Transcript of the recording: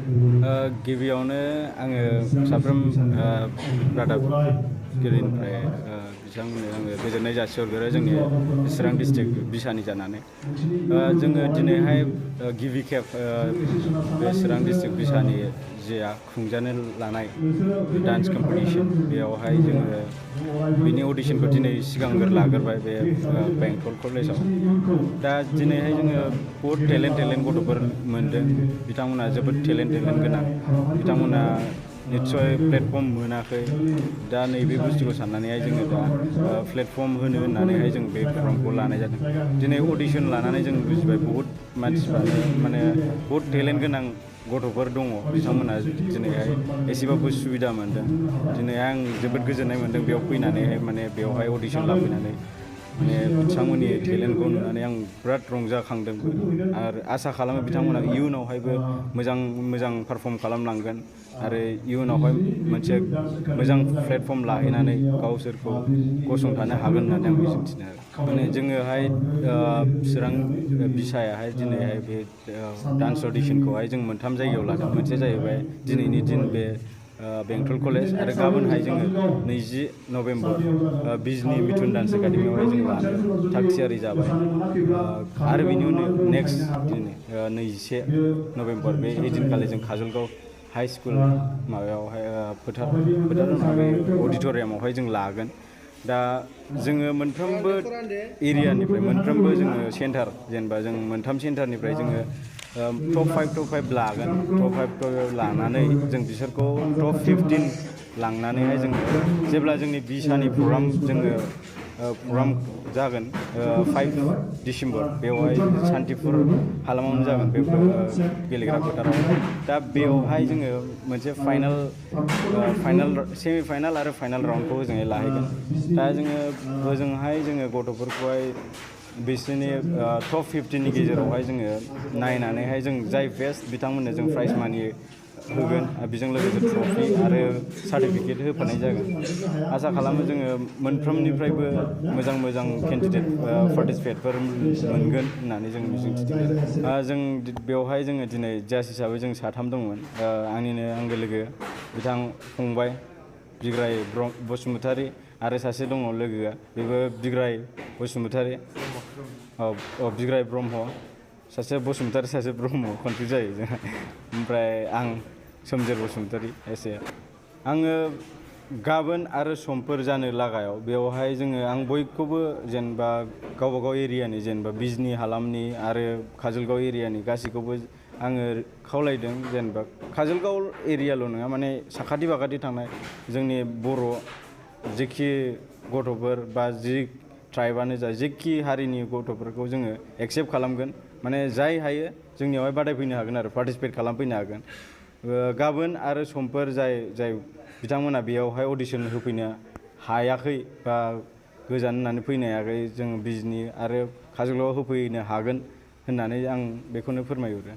गिबियावनो आङो साफ्रोम रादाबगिरिनिफ्राय बिथांमोननो आङो गोजोननाय जासिहरग्रो जोंनि चिरां डिस्ट्रिक्ट बिसानि जानानै जोङो दिनैहाय गिबि खेब बे चिरां डिस्ट्रिक्ट बिसानि जिया खुंजानो लानाय डान्स कम्पिटिशन बेयावहाय जोङो बिनि अडिशनखौ दिनै सिगांग्रो लाग्रोबाय बे बेंटल कलेजाव। दा दिनैहाय जोङो बहुद टेलेन्ट गथ'फोर मोनदों। बिथांमोना जोबोद टेलेन्ट गोनां। बिथांमोना निस्सय प्लेटफर्म मोनाखै। दा नैबे बुस्थुखौ साननानैहाय जोङो दा प्लेटफर्म होनो होननानैहाय जों बे प्रग्रामखौ लानाय जादों। दिनै अडिशन लानानै जों बुजिबाय बहुद मानसिफ्रानो माने बहुद टेलेन्ट गोनां गथ'फोर दङ। बिथांमोना दिनैहाय एसेबाबो सुबिदा मोनदों। दिनै आं जोबोद गोजोननाय मोनदों बेयाव फैनानैहाय माने बेवहाय अडिशन लाफैनानै माने बिथांमोननि टेलेन्टखौ नुनानै आं बिराद रंजाखांदोंबो आरो आसा खालामो बिथांमोना इयुनावहायबो मोजां पारफर्म खालामलांगोन आरो इयुनावहाय मोनसे मोजां प्लेटफर्म लाहैनानै गावसोरखौ गसंथानो हागोन होननानै आं मिजिंथिनो माने जोङोहाय चिरां बिसायाहाय दिनैहाय बे डान्स अडिशनखौहाय जों मोनथाम जायगायाव लादों। मोनसे जाहैबाय दिनैनि दिन बे बेंटल कलेज आरो गाबोनहाय जोङो 20 नभेम्बर बिजनि मिथुन डान्स एकाडेमियावहाय जों लानो थाग थियारि जाबाय आरो बिनि उनाव नेक्स्ट दिन 21 नभेम्बर बे एदिनखालि जों काजलगाव हाई स्कुल माबायावहाय फोथार बे अडिट'रियामावहाय जों लागोन। दा जोङो मोनफ्रोमबो एरियानिफ्राय मोनफ्रोमबो जोङो सेन्टार जेनेबा जों मोनथाम सेन्टारनिफ्राय जोङो टप 5 लागोन। टप 5 लानानै जों बिसोरखौ टप 15 लांनानैहाय जोङो जेब्ला जोंनि बिसानि प्रग्राम जागोन 5 डिसेम्बर बेवहाय सान्तिपुर हालामावनो जागोन बे गेलेग्रा फोथाराव। दा बेवहाय जोङो मोनसे सेमि फाइनाल आरो फाइनाल राउन्डखौ ओजोंहाय लाहैगोन। दा जोङो ओजोंहाय जोङो गथ'फोरखौहाय बिसोरनि टप 15नि गेजेरावहाय जोङो नायनानैहाय जों जाय बेस्ट बिथांमोननो जों प्राइज मानि होगोन। बेजों लोगोसे ट्रफि आरो सार्टिफिकेट होफानाय जागोन। आसा खालामो जोङो मोनफ्रोमनिफ्रायबो मोजां केन्डिडेट पार्टिसिपेटफोर मोनगोन होननानै जों मिजिंथिदों। जों बेवहाय जोङो दिनै जाज हिसाबै जों साथाम दंमोन। आंनिनो आंगो लोगो बिथां फंबाय बिग्राय बसुमतारी आरो सासे दङ लोगोआ बेबो बिग्राय बसुमतारी बिग्राय ब्रह्म सासे बसुमतारी सासे ब्रह्म कनफ्लिक्ट जायो जोंहा। ओमफ्राय आं सोमजोर बसुमतारी आङो गाबोन आरो समफोर जानो लागायाव बेवहाय आं बयखौबो जेनेबा गावबागाव एरियानि जेनेबा बिजनि हालामनि आरो काजलगाव एरियानि गासैखौबो आङो खावलायदों। जेनेबा काजलगाव एरियाल' नङा माने साखाथि फाखाथि थानाय जोंनि बर' जेखि गथ'फोर बा जि ट्राइबानो जा जेखि हारिनि गथ'फोरखौ जोङो एक्सेप्ट खालामगोन। माने जाय हायो जोंनियावहाय बादायफैनो हागोन आरो पार्टिसिपेट खालामफैनो हागोन। गाबोन आरो समफोर जाय बिथांमोना बेयावहाय अडिशन होफैनो हायाखै बा गोजान होननानै फैनो हायाखै जों बिजनि आरो काजलगावआव होफैनो हागोन होननानै आं बेखौनो फोरमायहरो।